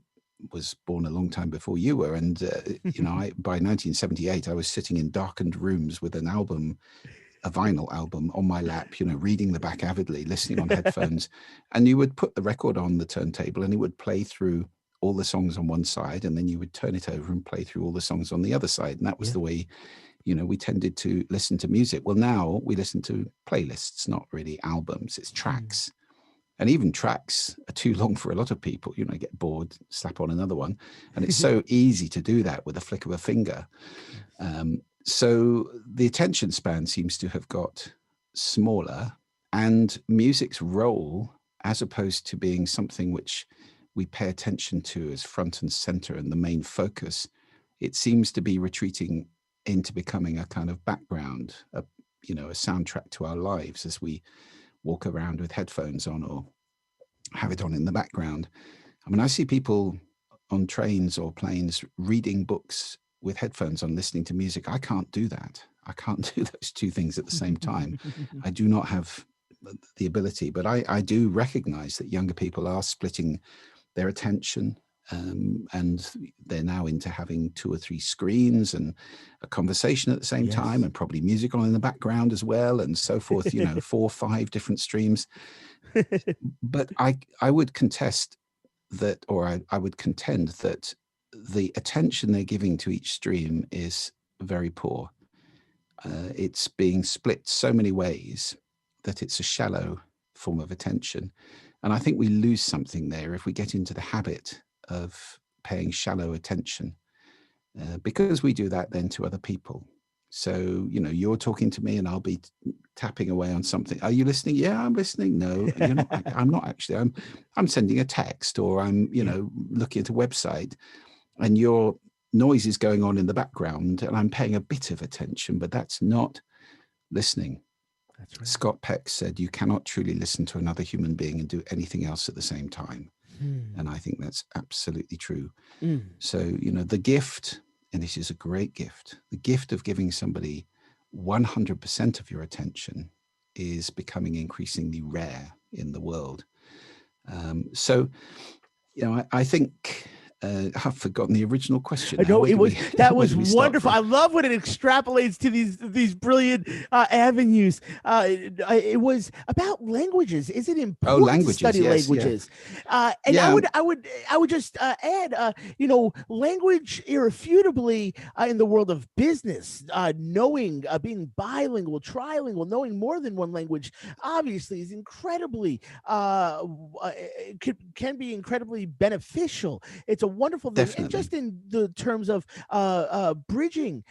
was born a long time before you were, and by 1978, I was sitting in darkened rooms with an album, a vinyl album on my lap, reading the back avidly, listening on headphones. And you would put the record on the turntable and it would play through all the songs on one side, and then you would turn it over and play through all the songs on the other side. And that was Yeah. the way, we tended to listen to music. Well, now we listen to playlists, not really albums, it's Hmm. tracks. And even tracks are too long for a lot of people. Get bored, slap on another one. And it's so easy to do that with a flick of a finger. Yes. So the attention span seems to have got smaller, and music's role, as opposed to being something which we pay attention to as front and center and the main focus, it seems to be retreating into becoming a kind of background, a soundtrack to our lives as we walk around with headphones on or have it on in the background. I mean, I see people on trains or planes reading books with headphones on, listening to music. I can't do that. I can't do those two things at the same time. I do not have the ability, but I do recognize that younger people are splitting their attention. And they're now into having two or three screens and a conversation at the same time, Yes. and probably music on in the background as well, and so forth, 4 or 5 different streams. But I would contest that, or I would contend that the attention they're giving to each stream is very poor. It's being split so many ways that it's a shallow form of attention. And I think we lose something there if we get into the habit of paying shallow attention, because we do that then to other people. So, you're talking to me and I'll be tapping away on something. Are you listening? Yeah, I'm listening. No, you're not. I'm not actually. I'm sending a text, or I'm, Yeah. looking at a website, and your noise is going on in the background and I'm paying a bit of attention, but that's not listening. That's right. Scott Peck said, you cannot truly listen to another human being and do anything else at the same time. Hmm. And I think that's absolutely true. Mm. So, the gift, and this is a great gift, the gift of giving somebody 100% of your attention is becoming increasingly rare in the world. So, I think I've forgotten the original question now. No, Where it do was we that where was do we start wonderful. from? I love when it extrapolates to these brilliant avenues. It was about languages. Is it Oh, important to languages. study Yes, yeah, languages? And yeah, I would just add, language irrefutably in the world of business, knowing, being bilingual, trilingual, knowing more than one language, obviously is incredibly can be incredibly beneficial. It's a wonderful thing, and definitely. just in the terms of bridging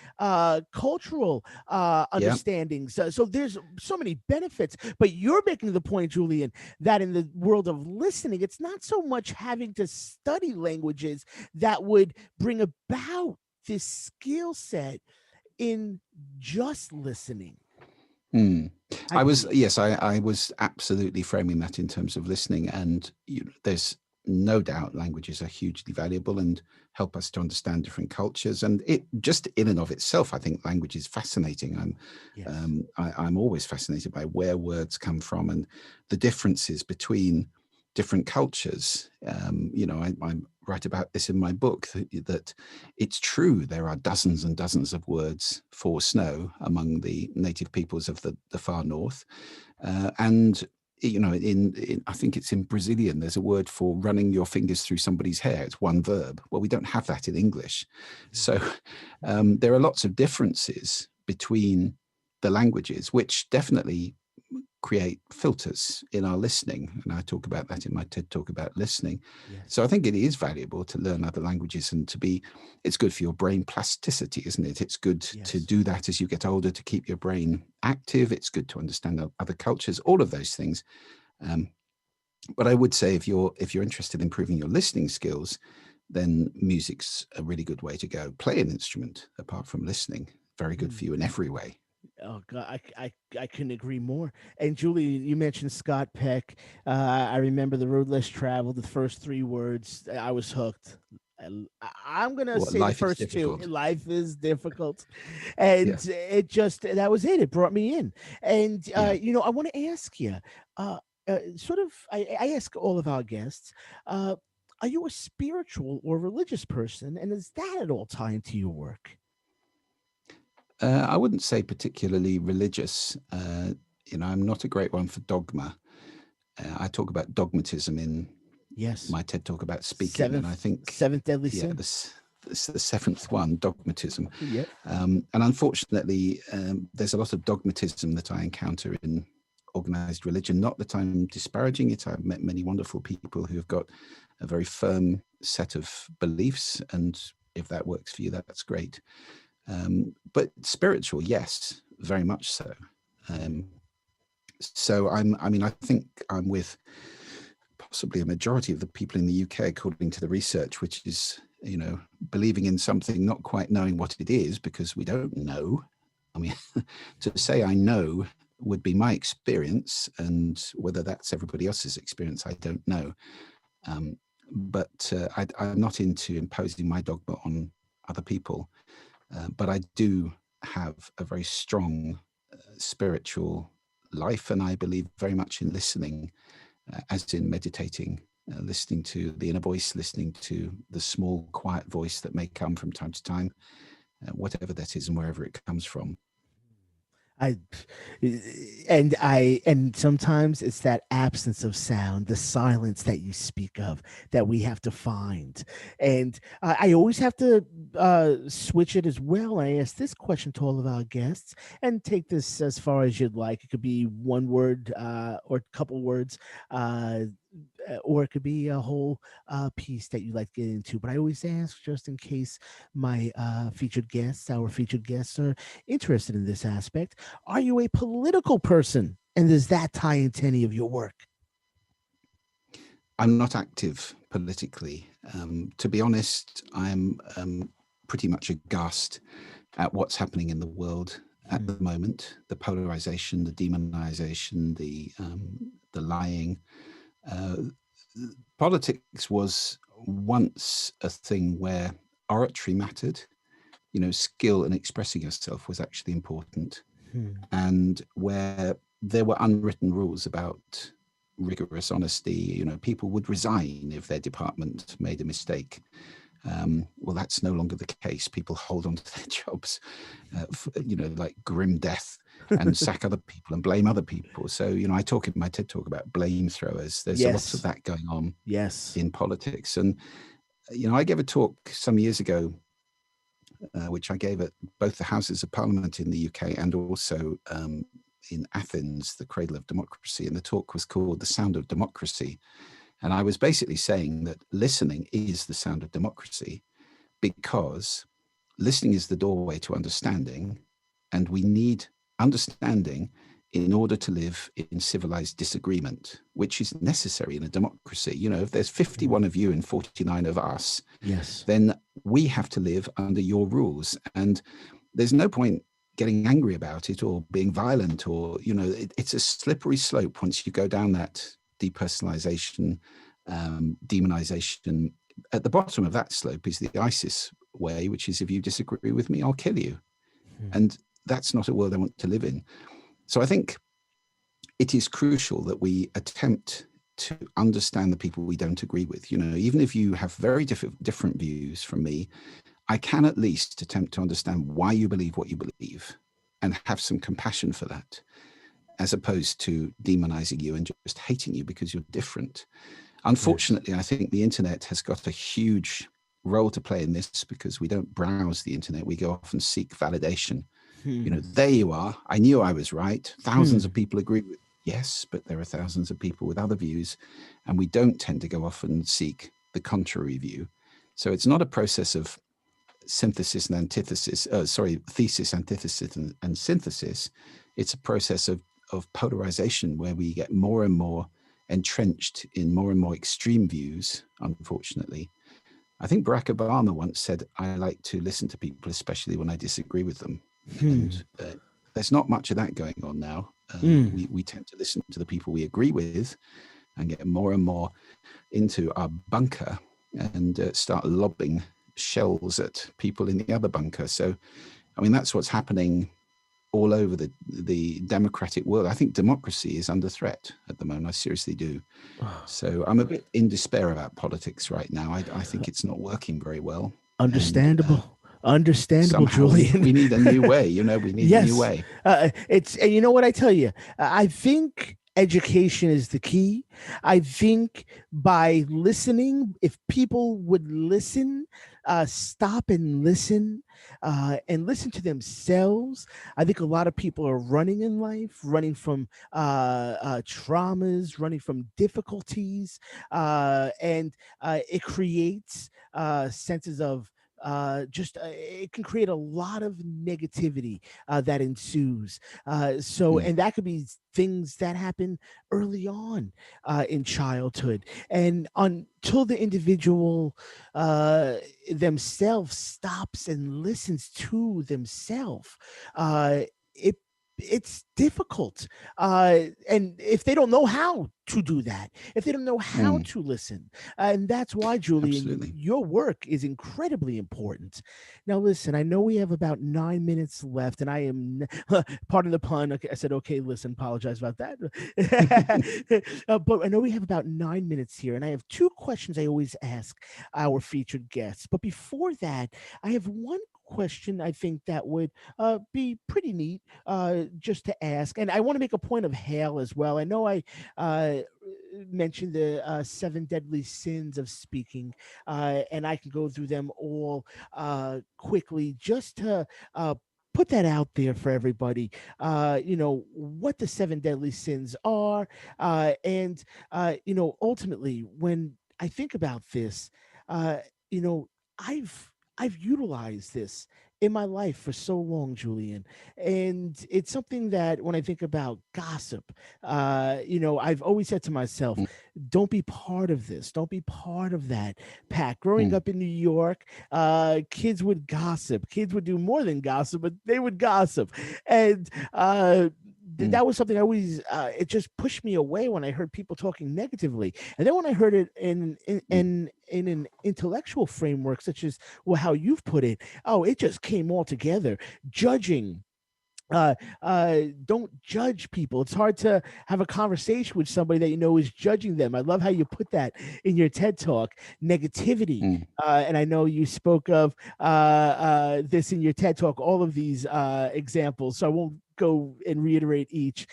cultural Yeah, understandings. So there's so many benefits. But you're making the point, Julian, that in the world of listening, it's not so much having to study languages that would bring about this skill set in just listening. Hmm. I believe. Yes, I was absolutely framing that in terms of listening. And there's no doubt languages are hugely valuable and help us to understand different cultures. And it just in and of itself, I think language is fascinating. Yes. I'm always fascinated by where words come from and the differences between different cultures. I write about this in my book that it's true there are dozens and dozens of words for snow among the native peoples of the far north, and in I think it's in Brazilian. There's a word for running your fingers through somebody's hair. It's one verb. Well, we don't have that in English, so there are lots of differences between the languages, which definitely create filters in our listening. And I talk about that in my TED talk about listening. So Yes. I think it is valuable to learn other languages and it's good for your brain plasticity, isn't it? It's good to Yes. do that as you get older to keep your brain active. It's good to understand other cultures, all of those things. Um, but I would say if you're interested in improving your listening skills, then music's a really good way to go. Play an instrument apart from listening. Very good Mm. for you in every way. Oh God, I couldn't agree more. And Julie, you mentioned Scott Peck. I remember the road less traveled. The first three words, I was hooked. I'm gonna What say the life is first two. difficult. Life is difficult, Yeah. and it just that was it. It brought me in, and Yeah. I want to ask you, sort of. I ask all of our guests, are you a spiritual or religious person, and does that at all tie into your work? I wouldn't say particularly religious. I'm not a great one for dogma. I talk about dogmatism in Yes. my TED talk about speaking, and I Seventh think, seventh deadly yeah, sin. this the seventh one, dogmatism. Yep. And unfortunately, there's a lot of dogmatism that I encounter in organized religion. Not that I'm disparaging it. I've met many wonderful people who have got a very firm set of beliefs, and if that works for you, that's great. But spiritual, yes, very much so. Mm. Um, so I think I'm with possibly a majority of the people in the UK, according to the research, which is, believing in something, not quite knowing what it is because we don't know. I mean, to say I know would be my experience, and whether that's everybody else's experience, I don't know. Um, but I'm not into imposing my dogma on other people. But I do have a very strong spiritual life, and I believe very much in listening, as in meditating, listening to the inner voice, listening to the small, quiet voice that may come from time to time, whatever that is and wherever it comes from. I and sometimes it's that absence of sound, the silence that you speak of, that we have to find. And I always have to switch it as well. I ask this question to all of our guests, and take this as far as you'd like. It could be one word or a couple words. Uh, or it could be a whole piece that you like to get into. But I always ask, just in case my our featured guests, are interested in this aspect. Are you a political person? And does that tie into any of your work? I'm not active politically. To be honest, I'm pretty much aghast at what's happening in the world at Hmm. the moment. The polarization, the demonization, the lying. Uh, Politics was once a thing where oratory mattered. Skill in expressing yourself was actually important, Hmm. and where there were unwritten rules about rigorous honesty. People would resign if their department made a mistake. Well, that's no longer the case. People hold on to their jobs, like grim death, and sack other people and blame other people. So, I talk in my TED talk about blame throwers. There's a lot of Yes. that going on Yes. in politics. And, I gave a talk some years ago, which I gave at both the Houses of Parliament in the UK and also in Athens, the cradle of democracy. And the talk was called The Sound of Democracy. And I was basically saying that listening is the sound of democracy, because listening is the doorway to understanding, and we need understanding in order to live in civilized disagreement, which is necessary in a democracy. If there's 51 of you and 49 of us, Yes. then we have to live under your rules. And there's no point getting angry about it or being violent, or, it's a slippery slope once you go down that depersonalization, demonization. At the bottom of that slope is the ISIS way, which is, if you disagree with me, I'll kill you. And that's not a world I want to live in. So I think it is crucial that we attempt to understand the people we don't agree with. Even if you have very different views from me, I can at least attempt to understand why you believe what you believe and have some compassion for that, as opposed to demonizing you and just hating you because you're different. Unfortunately, I think the internet has got a huge role to play in this, because we don't browse the internet. We go off and seek validation. There you are. I knew I was right. Thousands of people agree with. Yes, but there are thousands of people with other views, and we don't tend to go off and seek the contrary view. So it's not a process of synthesis and antithesis. Thesis, antithesis, and synthesis. It's a process of polarization, where we get more and more entrenched in more and more extreme views, unfortunately. I think Barack Obama once said, I like to listen to people, especially when I disagree with them. And there's not much of that going on now. We tend to listen to the people we agree with and get more and more into our bunker and start lobbing shells at people in the other bunker. So, that's what's happening all over the democratic world. I think democracy is under threat at the moment. I seriously do. So I'm a bit in despair about politics right now. I think it's not working very well. Understandable. Understandable, Somehow Julian. we need a new way. We need a new Yes. way. And you know what I tell you? I think education is the key. I think by listening, if people would listen, stop and listen to themselves. I think a lot of people are running in life, running from traumas, running from difficulties, and it creates senses of it can create a lot of negativity that ensues. And that could be things that happen early on in childhood, and until the individual themselves stops and listens to themselves, it it's difficult, and if they don't know how to do that, if they don't know how to listen, and that's why, Julian, Absolutely. your work is incredibly important. Now listen, I know we have about 9 minutes left, and I am pardon the pun. Okay, I said, okay, listen, apologize about that. But I know we have about 9 minutes here, and I have two questions I always ask our featured guests. But before that, I have one question I think that would be pretty neat just to ask. And I want to make a point of hail as well. I know I mentioned the seven deadly sins of speaking, and I can go through them all quickly just to put that out there for everybody. What the seven deadly sins are, and ultimately, when I think about this, uh, you know, I've utilized this in my life for so long, Julian. And it's something that when I think about gossip, I've always said to myself, don't be part of this. Don't be part of that pack. Growing up in New York, kids would gossip. Kids would do more than gossip, but they would gossip. And that was something I always, it just pushed me away when I heard people talking negatively. And then when I heard it in an intellectual framework, such as, well, how you've put it, oh, it just came all together. Judging uh, don't judge people. It's hard to have a conversation with somebody that you know is judging them. I love how you put that in your TED talk. Negativity, Mm, and I know you spoke of this in your TED talk. All of these examples, so I won't go and reiterate each.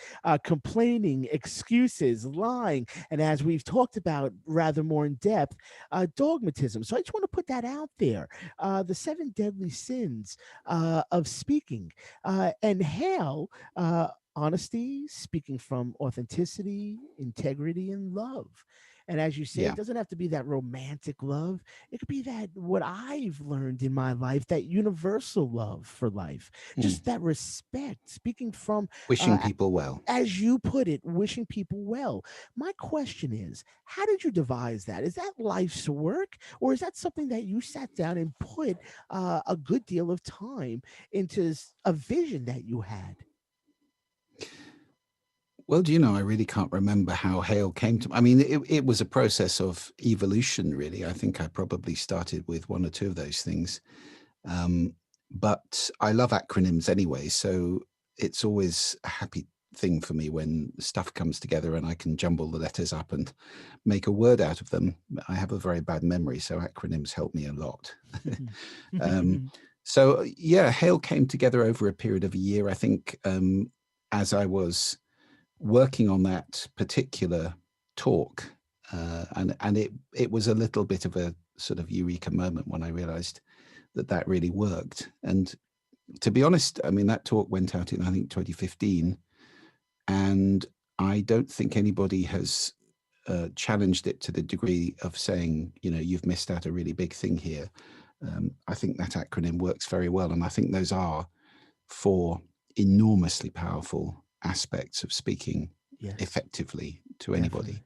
Complaining, excuses, lying, and as we've talked about rather more in depth, dogmatism. So I just want to put that out there. The seven deadly sins of speaking, and hail honesty, speaking from authenticity, integrity, and love. And as you say, it yeah. doesn't have to be that romantic love. It could be that what I've learned in my life, that universal love for life, Mm. just that respect, speaking from, Wishing uh, people well. as you put it, wishing people well. My question is, how did you devise that? Is that life's work, or is that something that you sat down and put a good deal of time into a vision that you had? Well, do you know, I really can't remember how Hale came to. I mean, it was a process of evolution, really. I think I probably started with one or two of those things. Um, but I love acronyms anyway, so it's always a happy thing for me when stuff comes together and I can jumble the letters up and make a word out of them. I have a very bad memory, so acronyms help me a lot. um, so yeah, Hale came together over a period of a year. I think as I was working on that particular talk, and it was a little bit of a sort of eureka moment when I realized that that really worked. And to be honest, I mean that talk went out in I think 2015, and I don't think anybody has challenged it to the degree of saying, you know, you've missed out a really big thing here. I think that acronym works very well, and I think those are four enormously powerful aspects of speaking Yes, effectively to definitely. anybody.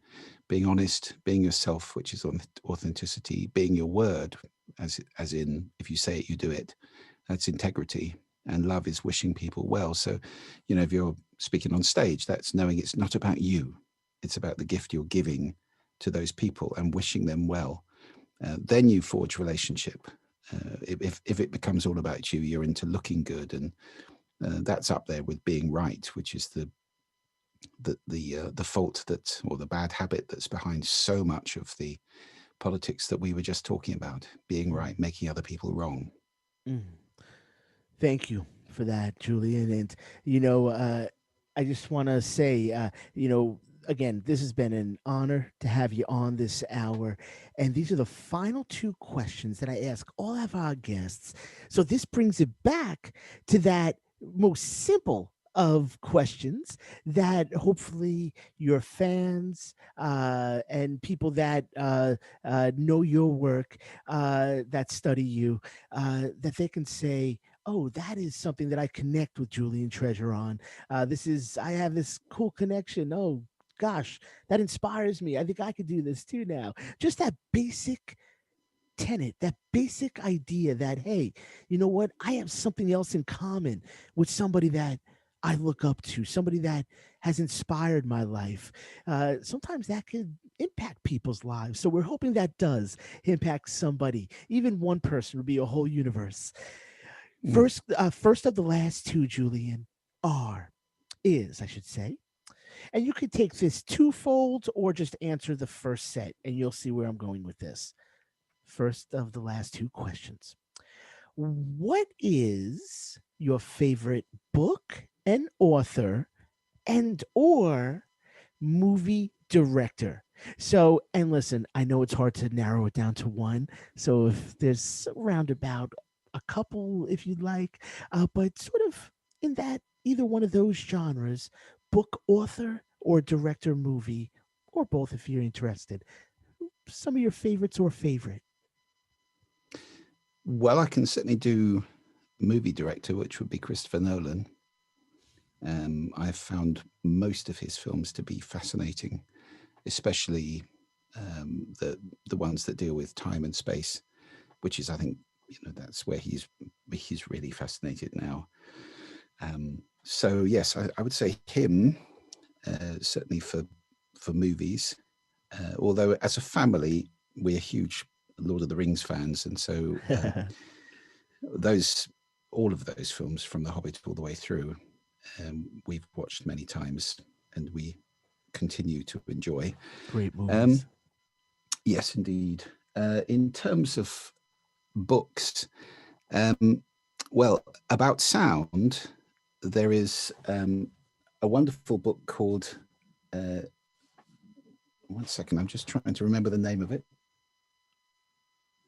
Being honest, being yourself, which is authenticity, being your word, as in if you say it, you do it. That's integrity. And love is wishing people well. So, you know, if you're speaking on stage, that's knowing it's not about you. It's about the gift you're giving to those people and wishing them well. Then you forge relationship. If it becomes all about you, you're into looking good, and that's up there with being right, which is the fault that, or the bad habit that's behind so much of the politics that we were just talking about. Being Mm, right, making other people wrong. mm. Thank you for that, Julian. And, you know, I just want to say, again, this has been an honor to have you on this hour. And these are the final two questions that I ask all of our guests. So this brings it back to that most simple of questions that hopefully your fans and people that know your work, that study you, that they can say, oh, that is something that I connect with Julian Treasure on. I have this cool connection. Oh, gosh, that inspires me. I think I could do this too now. Just that basic tenet, that basic idea that, hey, you know what? I have something else in common with somebody that I look up to, somebody that has inspired my life. Sometimes that could impact people's lives. So we're hoping that does impact somebody. Even one person would be a whole universe. Mm. First of the last two, Julian, are is I should say, and you could take this twofold or just answer the first set, and you'll see where I'm going with this. First of the last two questions: what is your favorite book and author, and or movie director? So, and listen, I know it's hard to narrow it down to one. So, if there's roundabout a couple, if you'd like, but sort of in that either one of those genres, book, author, or director, movie, or both if you're interested. Some of your favorites or favorite. Well, I can certainly do movie director, which would be Christopher Nolan. I've found most of his films to be fascinating, especially the ones that deal with time and space, which is, I think, you know, that's where he's really fascinated now. So yes, I would say him, certainly for movies. Although as a family, we're huge Lord of the Rings fans, and so those all of those films from The Hobbit all the way through. we've watched many times and we continue to enjoy. Great Um, movies. yes, indeed. In terms of books, um, well, about sound, there is a wonderful book called. Uh, 1 second, I'm just trying to remember the name of it.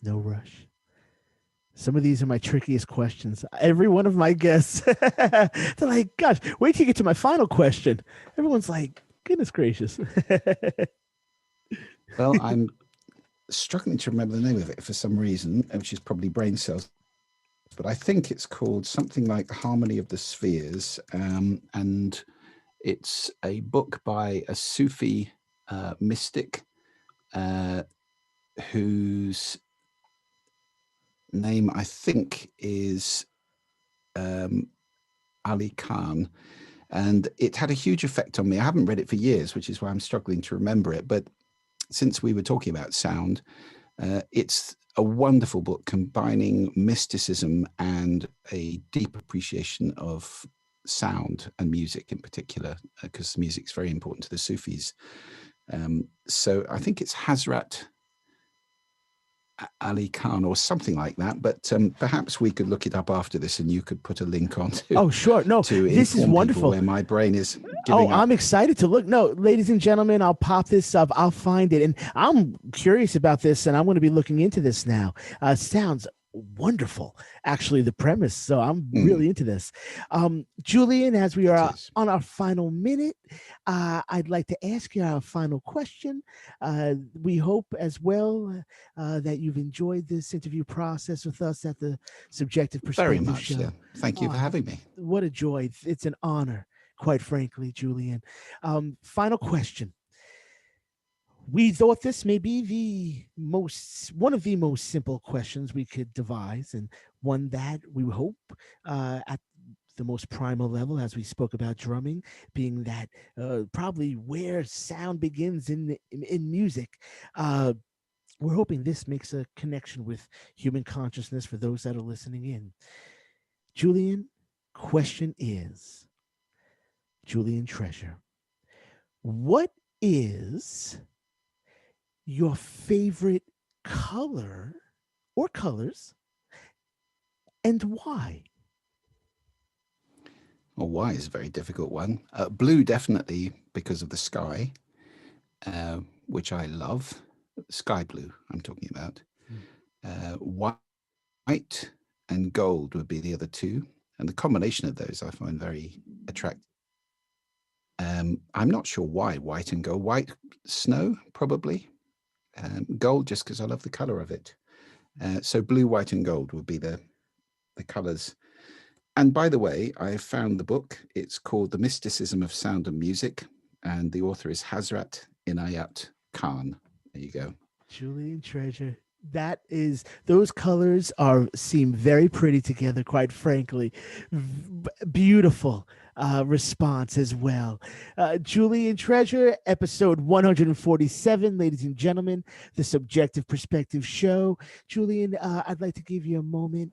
No rush. Some of these are my trickiest questions. Every one of my guests, they're like, gosh, wait till you get to my final question. Everyone's like, goodness gracious. Well, I'm struggling to remember the name of it for some reason, which is probably brain cells. But I think it's called something like Harmony of the Spheres. And it's a book by a Sufi mystic uh, whose name I think is um, Ali Khan. And it had a huge effect on me. I haven't read it for years, which is why I'm struggling to remember it. But since we were talking about sound, it's a wonderful book combining mysticism and a deep appreciation of sound and music in particular, because music's very important to the Sufis. So I think it's Hazrat Ali Khan or something like that. But perhaps we could look it up after this, and you could put a link on Oh, sure. No, to this is inform people wonderful. where my brain is Oh, giving I'm up. excited to look. No, ladies and gentlemen, I'll pop this up. I'll find it. And I'm curious about this, and I'm going to be looking into this now. Sounds wonderful, actually, the premise. So I'm really into this. Julian, as we It are is. on our final minute, I'd like to ask you our final question. We hope as well that you've enjoyed this interview process with us at the Subjective Very Perspective much, yeah. Show. Thank you for Oh, having me. what a joy. It's an honor, quite frankly, Julian. Final question. We thought this may be one of the most simple questions we could devise, and one that we hope at the most primal level, as we spoke about drumming, being that probably where sound begins in music. We're hoping this makes a connection with human consciousness for those that are listening in. Julian, question is, Julian Treasure, what is your favorite color or colors and why? Well, why is a very difficult one. Blue, definitely, because of the sky, which I love. Sky blue, I'm talking about. Mm. White and gold would be the other two. And the combination of those I find very attractive. I'm not sure why white and gold. White snow, probably. Gold, just because I love the color of it. So blue, white, and gold would be the colors. And by the way, I found the book. It's called The Mysticism of Sound and Music, and the author is Hazrat Inayat Khan. There you go. Julian Treasure. That is, those colors are seem very pretty together, quite frankly. Beautiful response as well. Julian Treasure, episode 147, ladies and gentlemen, the Subjective Perspective Show. Julian, I'd like to give you a moment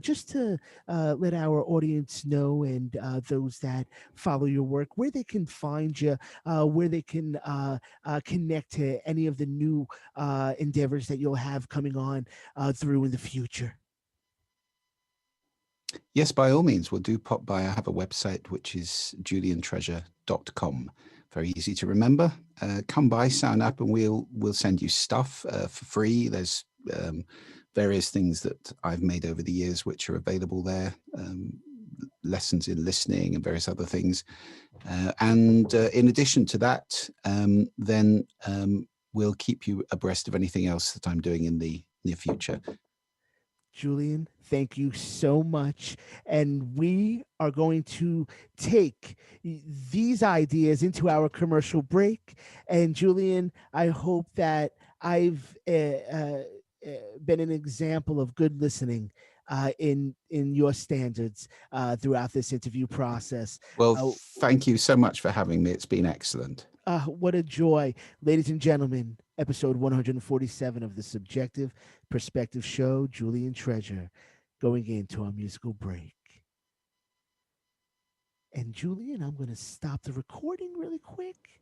just to let our audience know, and those that follow your work, where they can find you, where they can connect to any of the new endeavors that you'll have coming on through in the future. Yes, by all means, we'll do pop by. I have a website which is juliantreasure.com. Very easy to remember. Come by, sign up, and we'll send you stuff for free. There's various things that I've made over the years which are available there. Lessons in listening and various other things. And in addition to that, then we'll keep you abreast of anything else that I'm doing in the near future. Julian, thank you so much. And we are going to take these ideas into our commercial break. And Julian, I hope that I've been an example of good listening in your standards throughout this interview process. Well, Uh, thank you so much for having me. It's been excellent. what a joy. Ladies and gentlemen, episode 147 of the Subjective Perspective Show, Julian Treasure, going into our musical break. And Julian, I'm going to stop the recording really quick.